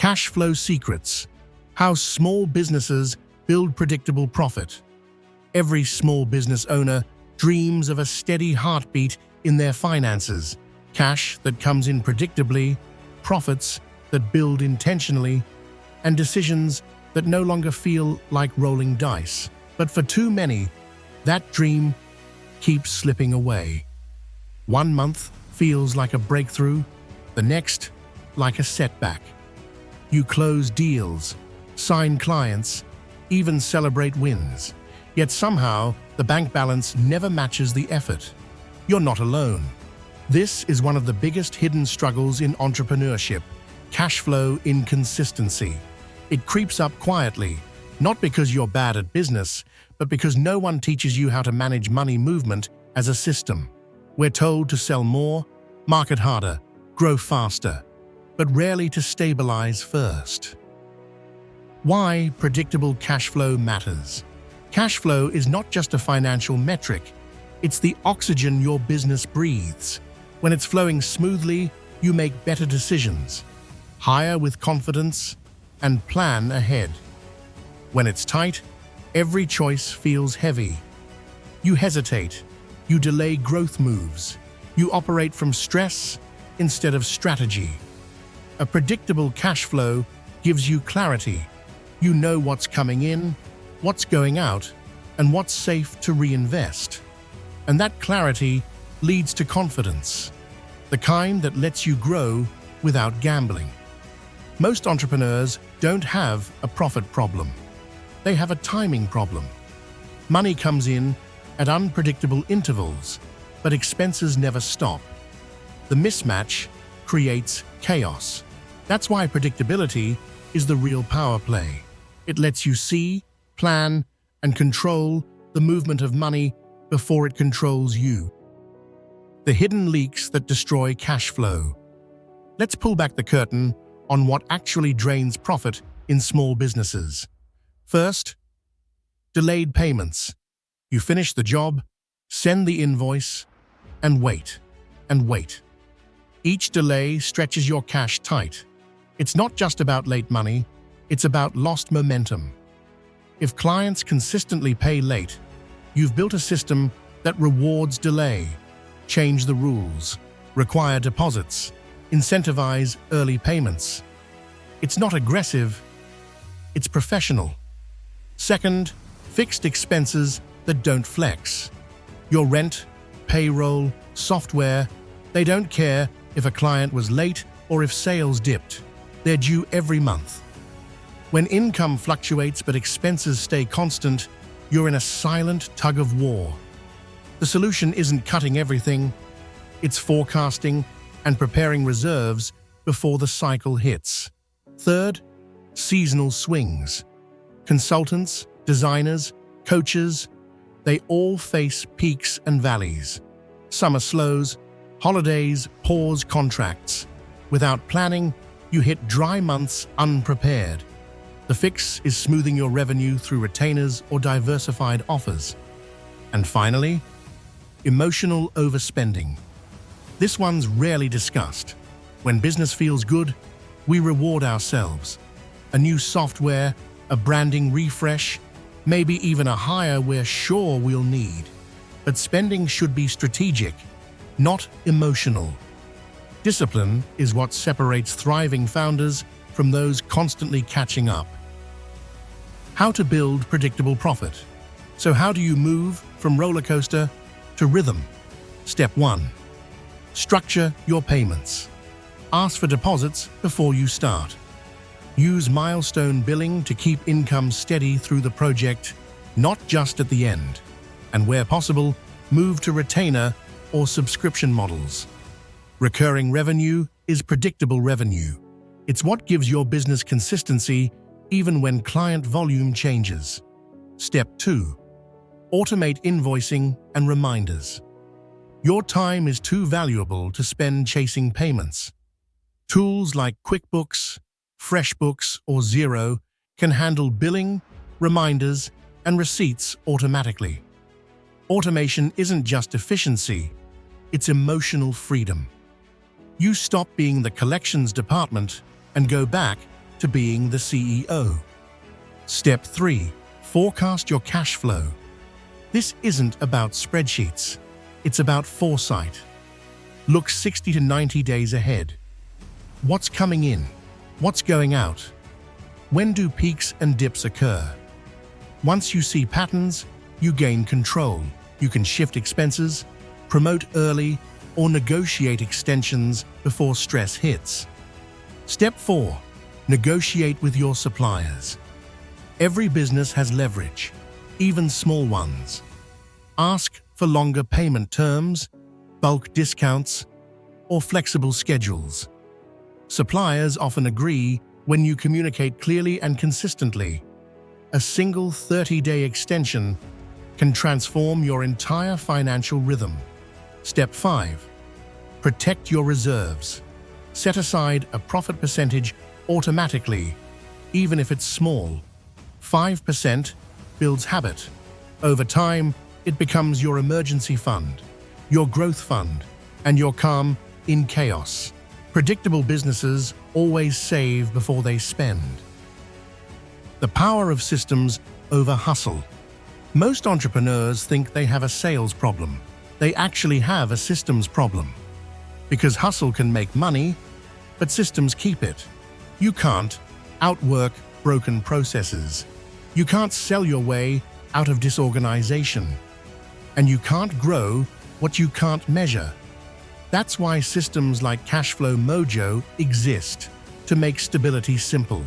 Cash flow secrets. How small businesses build predictable profit. Every small business owner dreams of a steady heartbeat in their finances, cash that comes in predictably, profits that build intentionally, and decisions that no longer feel like rolling dice. But for too many, that dream keeps slipping away. 1 month feels like a breakthrough, the next like a setback. You close deals, sign clients, even celebrate wins. Yet somehow, the bank balance never matches the effort. You're not alone. This is one of the biggest hidden struggles in entrepreneurship: cash flow inconsistency. It creeps up quietly, not because you're bad at business, but because no one teaches you how to manage money movement as a system. We're told to sell more, market harder, grow faster, but rarely to stabilize first. Why predictable cash flow matters. Cash flow is not just a financial metric, it's the oxygen your business breathes. When it's flowing smoothly, you make better decisions, hire with confidence, and plan ahead. When it's tight, every choice feels heavy. You hesitate, you delay growth moves, you operate from stress instead of strategy. A predictable cash flow gives you clarity. You know what's coming in, what's going out, and what's safe to reinvest. And that clarity leads to confidence, the kind that lets you grow without gambling. Most entrepreneurs don't have a profit problem. They have a timing problem. Money comes in at unpredictable intervals, but expenses never stop. The mismatch creates chaos. That's why predictability is the real power play. It lets you see, plan, and control the movement of money before it controls you. The hidden leaks that destroy cash flow. Let's pull back the curtain on what actually drains profit in small businesses. First, delayed payments. You finish the job, send the invoice, and wait, and wait. Each delay stretches your cash tight. It's not just about late money, it's about lost momentum. If clients consistently pay late, you've built a system that rewards delay. Change the rules, require deposits, incentivize early payments. It's not aggressive, it's professional. Second, fixed expenses that don't flex. Your rent, payroll, software, they don't care if a client was late or if sales dipped. They're due every month. When income fluctuates but expenses stay constant, you're in a silent tug of war. The solution isn't cutting everything, it's forecasting and preparing reserves before the cycle hits. Third, seasonal swings. Consultants, designers, coaches, they all face peaks and valleys. Summer slows, holidays pause contracts. Without planning, you hit dry months unprepared. The fix is smoothing your revenue through retainers or diversified offers. And finally, emotional overspending. This one's rarely discussed. When business feels good, we reward ourselves. A new software, a branding refresh, maybe even a hire we're sure we'll need. But spending should be strategic, not emotional. Discipline is what separates thriving founders from those constantly catching up. How to build predictable profit. So how do you move from roller coaster to rhythm? Step 1. Structure your payments. Ask for deposits before you start. Use milestone billing to keep income steady through the project, not just at the end. And where possible, move to retainer or subscription models. Recurring revenue is predictable revenue. It's what gives your business consistency even when client volume changes. Step 2. Automate invoicing and reminders. Your time is too valuable to spend chasing payments. Tools like QuickBooks, FreshBooks, or Xero can handle billing, reminders, and receipts automatically. Automation isn't just efficiency, it's emotional freedom. You stop being the collections department and go back to being the CEO. Step 3. Forecast your cash flow. This isn't about spreadsheets. It's about foresight. Look 60 to 90 days ahead. What's coming in? What's going out? When do peaks and dips occur? Once you see patterns, you gain control. You can shift expenses, promote early, or negotiate extensions before stress hits. Step 4. Negotiate with your suppliers. Every business has leverage, even small ones. Ask for longer payment terms, bulk discounts, or flexible schedules. Suppliers often agree when you communicate clearly and consistently. A single 30-day extension can transform your entire financial rhythm. Step 5. Protect your reserves. Set aside a profit percentage automatically, even if it's small. 5% builds habit. Over time, it becomes your emergency fund, your growth fund, and your calm in chaos. Predictable businesses always save before they spend. The power of systems over hustle. Most entrepreneurs think they have a sales problem. They actually have a systems problem. Because hustle can make money, but systems keep it. You can't outwork broken processes. You can't sell your way out of disorganization. And you can't grow what you can't measure. That's why systems like Cashflow Mojo exist, to make stability simple.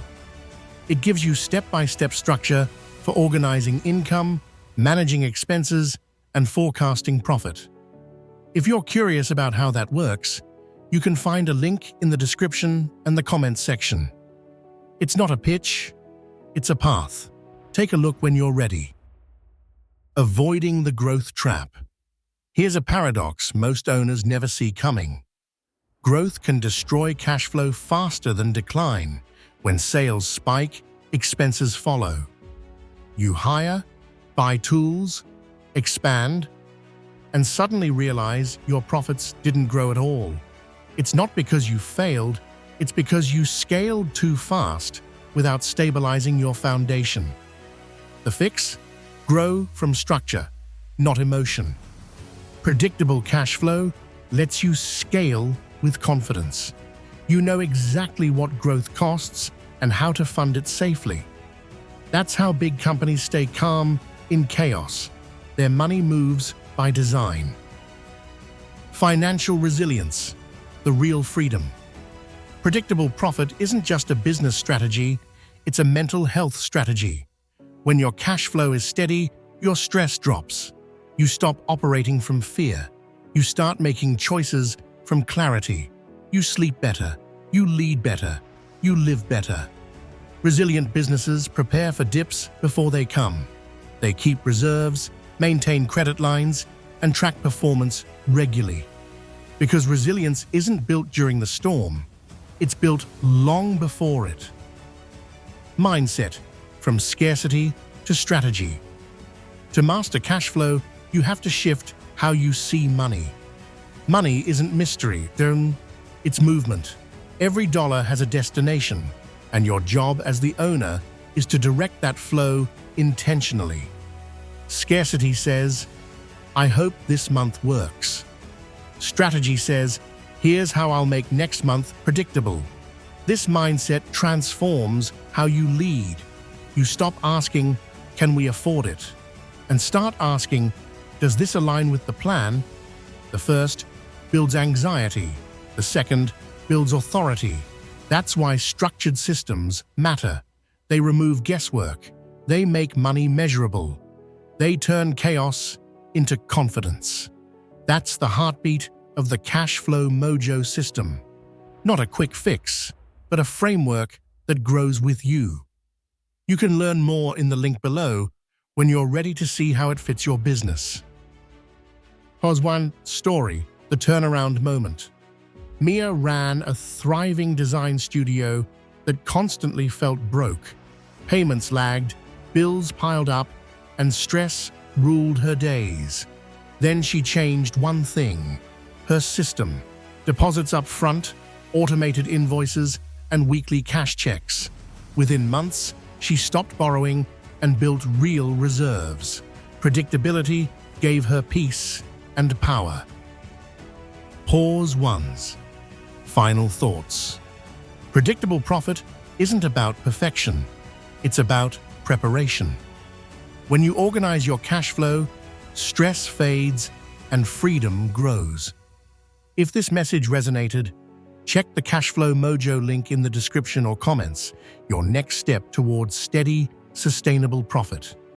It gives you step-by-step structure for organizing income, managing expenses, and forecasting profit. If you're curious about how that works, you can find a link in the description and the comments section. It's not a pitch, it's a path. Take a look when you're ready. Avoiding the growth trap. Here's a paradox most owners never see coming. Growth can destroy cash flow faster than decline. When sales spike, expenses follow. You hire, buy tools, expand, and suddenly realize your profits didn't grow at all. It's not because you failed, it's because you scaled too fast without stabilizing your foundation. The fix? Grow from structure, not emotion. Predictable cash flow lets you scale with confidence. You know exactly what growth costs and how to fund it safely. That's how big companies stay calm in chaos. Their money moves by design. Financial resilience, the real freedom. Predictable profit isn't just a business strategy, it's a mental health strategy. When your cash flow is steady, your stress drops. You stop operating from fear. You start making choices from clarity. You sleep better. You lead better. You live better. Resilient businesses prepare for dips before they come. They keep reserves, maintain credit lines, and track performance regularly. Because resilience isn't built during the storm, it's built long before it. Mindset, from scarcity to strategy. To master cash flow, you have to shift how you see money. Money isn't mystery, it's movement. Every dollar has a destination, and your job as the owner is to direct that flow intentionally. Scarcity says, I hope this month works. Strategy says, here's how I'll make next month predictable. This mindset transforms how you lead. You stop asking, can we afford it? And start asking, does this align with the plan? The first builds anxiety. The second builds authority. That's why structured systems matter. They remove guesswork. They make money measurable. They turn chaos into confidence. That's the heartbeat of the Cashflow Mojo system. Not a quick fix, but a framework that grows with you. You can learn more in the link below when you're ready to see how it fits your business. Here's one story, the turnaround moment. Mia ran a thriving design studio that constantly felt broke. Payments lagged, bills piled up, and stress ruled her days. Then she changed one thing: her system. Deposits up front, automated invoices, and weekly cash checks. Within months, she stopped borrowing and built real reserves. Predictability gave her peace and power. Pause ones. Final thoughts. Predictable profit isn't about perfection. It's about preparation. When you organize your cash flow, stress fades and freedom grows. If this message resonated, check the Cashflow Mojo link in the description or comments, your next step towards steady, sustainable profit.